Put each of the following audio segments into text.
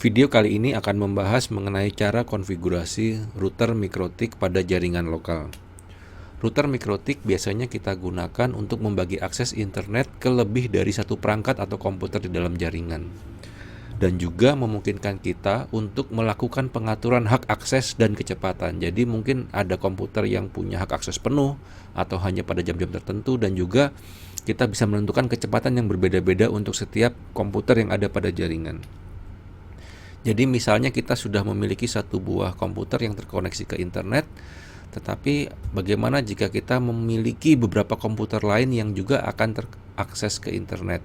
Video kali ini akan membahas mengenai cara konfigurasi router MikroTik pada jaringan lokal. Router MikroTik biasanya kita gunakan untuk membagi akses internet ke lebih dari satu perangkat atau komputer di dalam jaringan. Dan juga memungkinkan kita untuk melakukan pengaturan hak akses dan kecepatan. Jadi mungkin ada komputer yang punya hak akses penuh atau hanya pada jam-jam tertentu, dan juga kita bisa menentukan kecepatan yang berbeda-beda untuk setiap komputer yang ada pada jaringan. Jadi misalnya kita sudah memiliki satu buah komputer yang terkoneksi ke internet, tetapi bagaimana jika kita memiliki beberapa komputer lain yang juga akan terakses ke internet?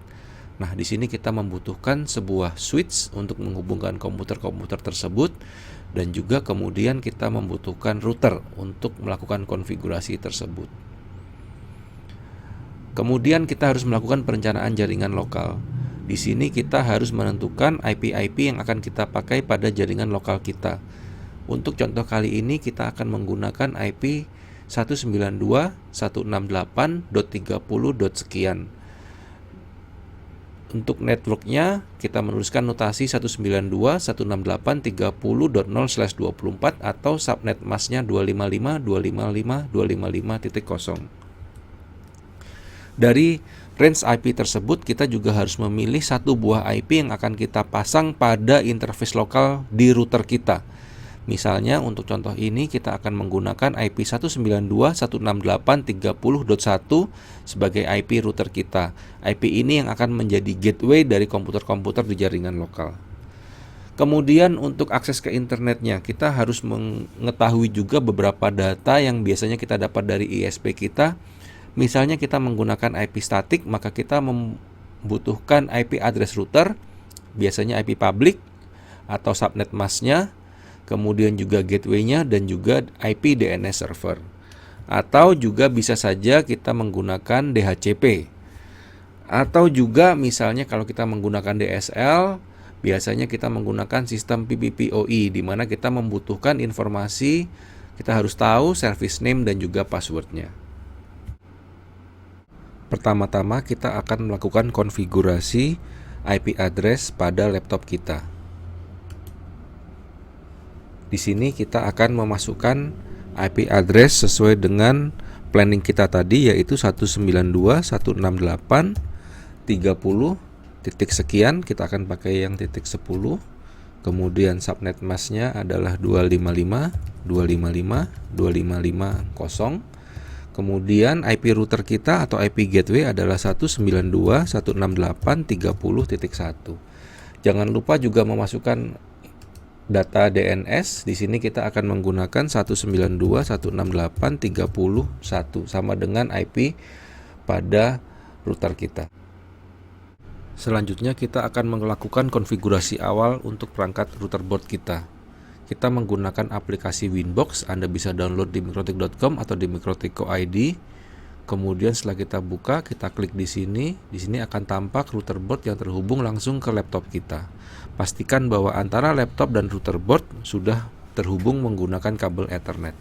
Nah, di sini kita membutuhkan sebuah switch untuk menghubungkan komputer-komputer tersebut, dan juga kemudian kita membutuhkan router untuk melakukan konfigurasi tersebut. Kemudian kita harus melakukan perencanaan jaringan lokal. Di sini kita harus menentukan IP-IP yang akan kita pakai pada jaringan lokal kita. Untuk contoh kali ini kita akan menggunakan IP 192.168.30. Untuk networknya kita menuliskan notasi 192.168.30.0/24 atau subnet masknya 255.255.255.0. Dari range IP tersebut kita juga harus memilih satu buah IP yang akan kita pasang pada interface lokal di router kita. Misalnya untuk contoh ini kita akan menggunakan IP 192.168.30.1 sebagai IP router kita. IP ini yang akan menjadi gateway dari komputer-komputer di jaringan lokal. Kemudian untuk akses ke internetnya kita harus mengetahui juga beberapa data yang biasanya kita dapat dari ISP kita. Misalnya kita menggunakan IP statik, maka kita membutuhkan IP address router, biasanya IP public atau subnet masknya, kemudian juga gateway-nya, dan juga IP DNS server. Atau juga bisa saja kita menggunakan DHCP. Atau juga misalnya kalau kita menggunakan DSL, biasanya kita menggunakan sistem PPPoE, di mana kita membutuhkan informasi, kita harus tahu service name dan juga password-nya. Pertama-tama kita akan melakukan konfigurasi IP address pada laptop kita. Di sini kita akan memasukkan IP address sesuai dengan planning kita tadi, yaitu 192.168.30 titik sekian. Kita akan pakai yang titik 10. Kemudian subnet masknya adalah 255.255.255.0. Kemudian IP router kita atau IP gateway adalah 192.168.30.1. Jangan lupa juga memasukkan data DNS. Di sini kita akan menggunakan 192.168.30.1 sama dengan IP pada router kita. Selanjutnya kita akan melakukan konfigurasi awal untuk perangkat router board kita. Kita menggunakan aplikasi Winbox. Anda bisa download di mikrotik.com atau di mikrotik.co.id. Kemudian setelah kita buka, kita klik di sini. Di sini akan tampak router board yang terhubung langsung ke laptop kita. Pastikan bahwa antara laptop dan router board sudah terhubung menggunakan kabel Ethernet.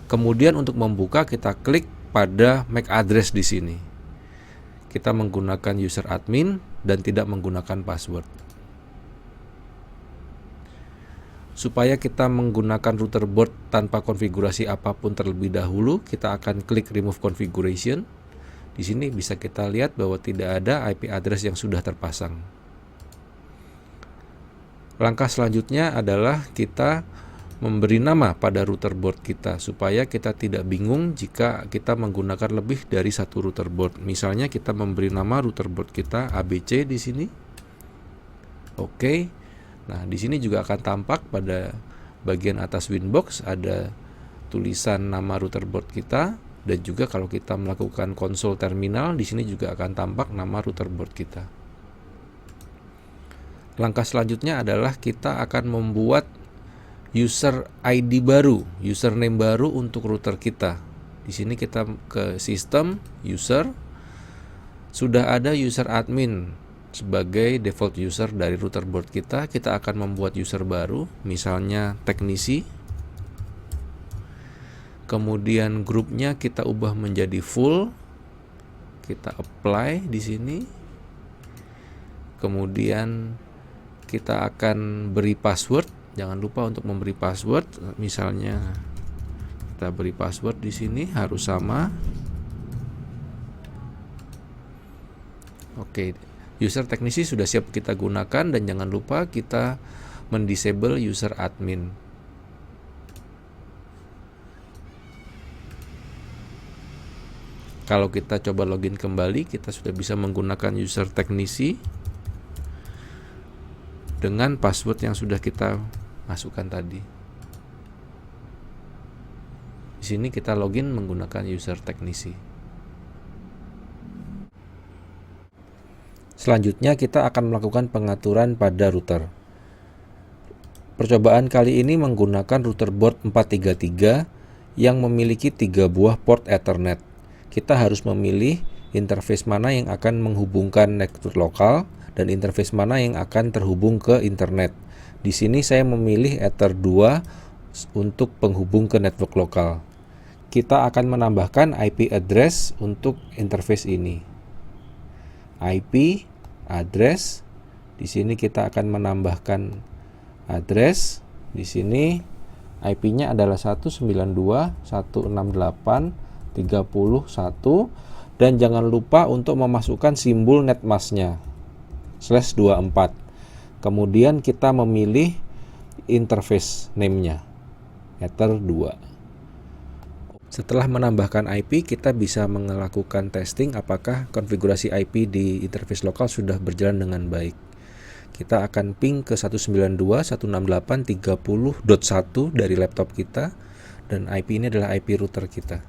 Kemudian untuk membuka, kita klik pada MAC address di sini. Kita menggunakan user admin dan tidak menggunakan password. Supaya kita menggunakan router board tanpa konfigurasi apapun terlebih dahulu, kita akan klik remove configuration. Di sini bisa kita lihat bahwa tidak ada IP address yang sudah terpasang. Langkah selanjutnya adalah kita memberi nama pada router board kita supaya kita tidak bingung jika kita menggunakan lebih dari satu router board. Misalnya kita memberi nama router board kita ABC di sini. Oke. Nah, di sini juga akan tampak pada bagian atas Winbox ada tulisan nama router board kita, dan juga kalau kita melakukan konsol terminal di sini juga akan tampak nama router board kita. Langkah selanjutnya adalah kita akan membuat user ID baru, username baru untuk router kita. Di sini kita ke sistem, user, sudah ada user admin sebagai default user dari router board kita. Kita akan membuat user baru, misalnya teknisi. Kemudian grupnya kita ubah menjadi full. Kita apply di sini. Kemudian kita akan beri password. Jangan lupa untuk memberi password. Misalnya kita beri password di sini harus sama. Oke, user teknisi sudah siap kita gunakan, dan jangan lupa kita mendisable user admin. Kalau kita coba login kembali, kita sudah bisa menggunakan user teknisi dengan password yang sudah kita masukkan tadi. Di sini kita login menggunakan user teknisi. Selanjutnya kita akan melakukan pengaturan pada router. Percobaan kali ini menggunakan router board 433 yang memiliki 3 buah port Ethernet. Kita harus memilih interface mana yang akan menghubungkan network lokal dan interface mana yang akan terhubung ke internet. Di sini saya memilih Ether 2 untuk penghubung ke network lokal. Kita akan menambahkan IP address untuk interface ini. IP address. Di sini kita akan menambahkan address. Di sini IP-nya adalah 192.168.31, dan jangan lupa untuk memasukkan simbol netmasknya /24. Kemudian kita memilih interface name-nya Ether 2. Setelah menambahkan IP, kita bisa melakukan testing apakah konfigurasi IP di interface lokal sudah berjalan dengan baik. Kita akan ping ke 192.168.30.1 dari laptop kita, dan IP ini adalah IP router kita.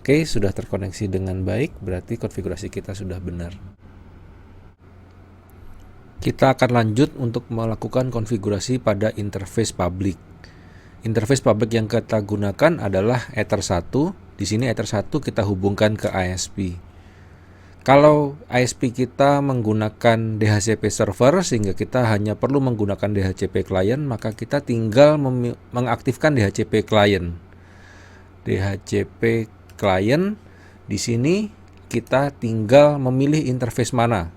Oke, sudah terkoneksi dengan baik, berarti konfigurasi kita sudah benar. Kita akan lanjut untuk melakukan konfigurasi pada interface public. Interface public yang kita gunakan adalah Ether 1. Di sini Ether 1 kita hubungkan ke ISP. Kalau ISP kita menggunakan DHCP server sehingga kita hanya perlu menggunakan DHCP client, maka kita tinggal mengaktifkan DHCP client. DHCP client, di sini kita tinggal memilih interface mana.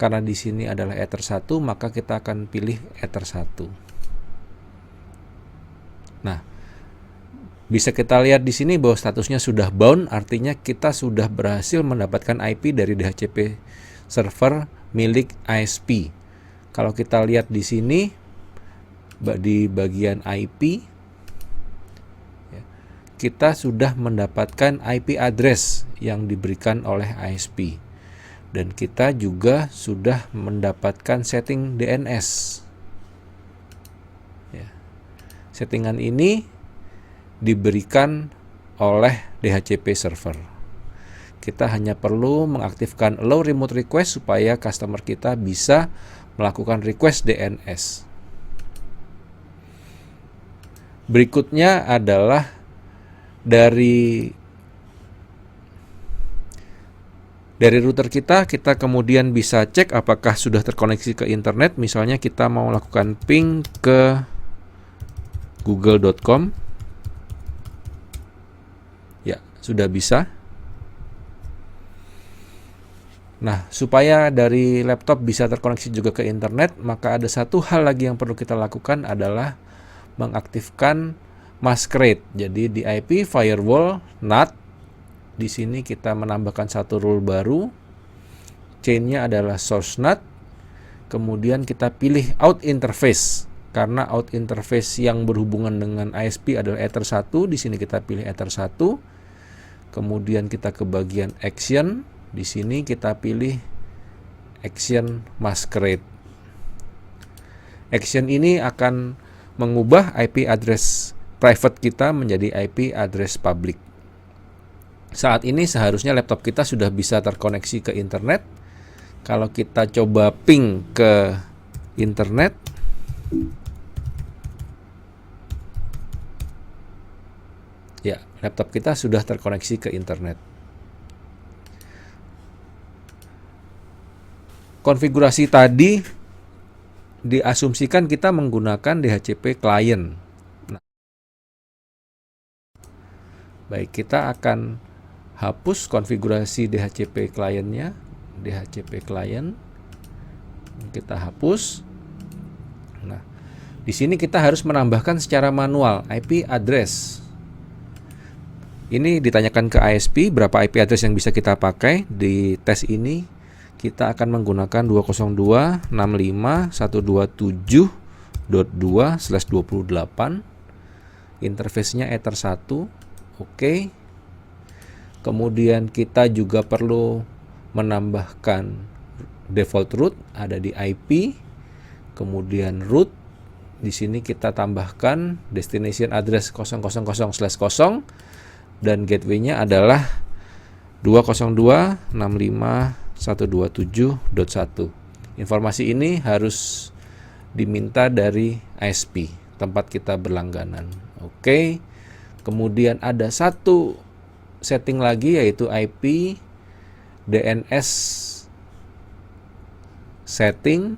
Karena di sini adalah Ether 1, maka kita akan pilih Ether 1. Nah, bisa kita lihat di sini bahwa statusnya sudah bound, artinya kita sudah berhasil mendapatkan IP dari DHCP server milik ISP. Kalau kita lihat di sini di bagian IP, kita sudah mendapatkan IP address yang diberikan oleh ISP, dan kita juga sudah mendapatkan setting DNS. Settingan ini diberikan oleh DHCP server. Kita hanya perlu mengaktifkan allow remote request supaya customer kita bisa melakukan request DNS. Berikutnya adalah dari router kita kemudian bisa cek apakah sudah terkoneksi ke internet. Misalnya kita mau lakukan ping ke google.com. Ya, sudah bisa. Nah, supaya dari laptop bisa terkoneksi juga ke internet, maka ada satu hal lagi yang perlu kita lakukan adalah mengaktifkan masquerade. Jadi di IP firewall NAT, di sini kita menambahkan satu rule baru. Chain-nya adalah source NAT. Kemudian kita pilih out interface. Karena out interface yang berhubungan dengan ISP adalah Ether 1, di sini kita pilih Ether 1. Kemudian kita ke bagian action, di sini kita pilih action masquerade. Action ini akan mengubah IP address private kita menjadi IP address public. Saat ini seharusnya laptop kita sudah bisa terkoneksi ke internet. Kalau kita coba ping ke internet, ya, laptop kita sudah terkoneksi ke internet. Konfigurasi tadi diasumsikan kita menggunakan DHCP client. Nah, baik, kita akan hapus konfigurasi DHCP client-nya. DHCP client kita hapus. Di sini kita harus menambahkan secara manual IP address. Ini ditanyakan ke ISP berapa IP address yang bisa kita pakai. Di tes ini kita akan menggunakan 202.167.2/28. Interface-nya Ether 1. Oke. Kemudian kita juga perlu menambahkan default root ada di IP. Kemudian root di sini kita tambahkan destination address 000/0 dan gateway-nya adalah 202.165.127.1. Informasi ini harus diminta dari ISP, tempat kita berlangganan. Oke. Kemudian ada satu setting lagi yaitu IP DNS setting.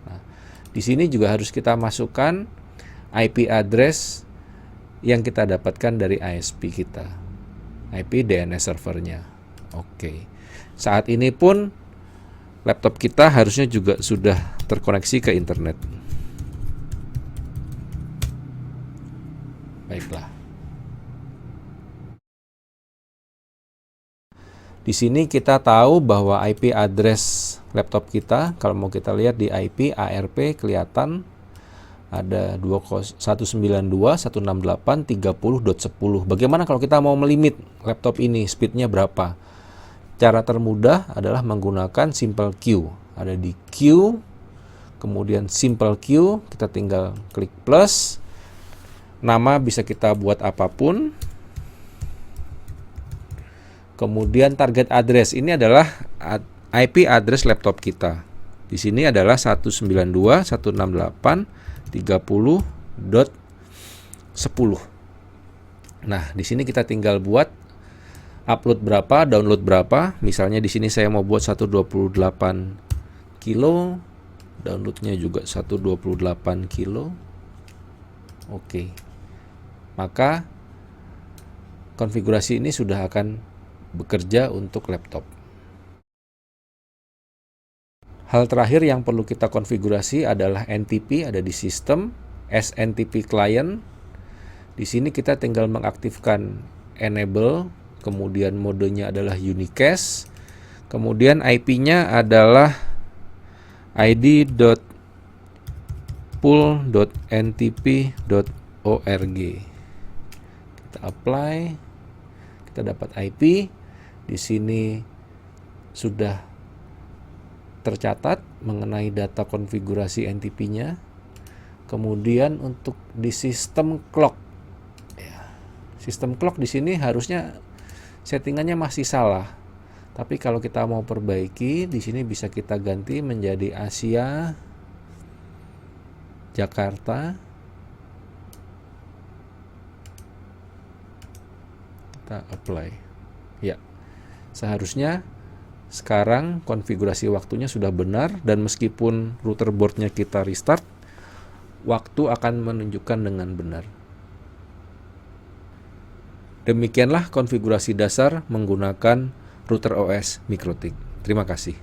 Nah, di sini juga harus kita masukkan IP address yang kita dapatkan dari ISP kita, IP DNS servernya. Oke. Saat ini pun laptop kita harusnya juga sudah terkoneksi ke internet. Baiklah. Di sini kita tahu bahwa IP address laptop kita, kalau mau kita lihat di IP ARP kelihatan ada 192.168.30.10. Bagaimana kalau kita mau melimit laptop ini, speednya berapa? Cara termudah adalah menggunakan simple queue. Ada di queue, kemudian simple queue, kita tinggal klik plus. Nama bisa kita buat apapun. Kemudian target address, ini adalah IP address laptop kita. Di sini adalah 192.168.30.10. Nah, di sini kita tinggal buat upload berapa, download berapa. Misalnya di sini saya mau buat 128 kilo, downloadnya juga 128 kilo. Oke. Maka konfigurasi ini sudah akan bekerja untuk laptop. Hal terakhir yang perlu kita konfigurasi adalah NTP, ada di sistem, SNTP client. Di sini kita tinggal mengaktifkan enable, kemudian modenya adalah unicast, kemudian IP-nya adalah id.pool.ntp.org. Kita apply, kita dapat IP. Di sini sudah tercatat mengenai data konfigurasi NTP-nya. Kemudian untuk di sistem clock, sistem clock di sini harusnya settingannya masih salah. Tapi kalau kita mau perbaiki, di sini bisa kita ganti menjadi Asia Jakarta. Kita apply. Ya. Seharusnya sekarang konfigurasi waktunya sudah benar, dan meskipun router boardnya kita restart, waktu akan menunjukkan dengan benar. Demikianlah konfigurasi dasar menggunakan router OS MikroTik. Terima kasih.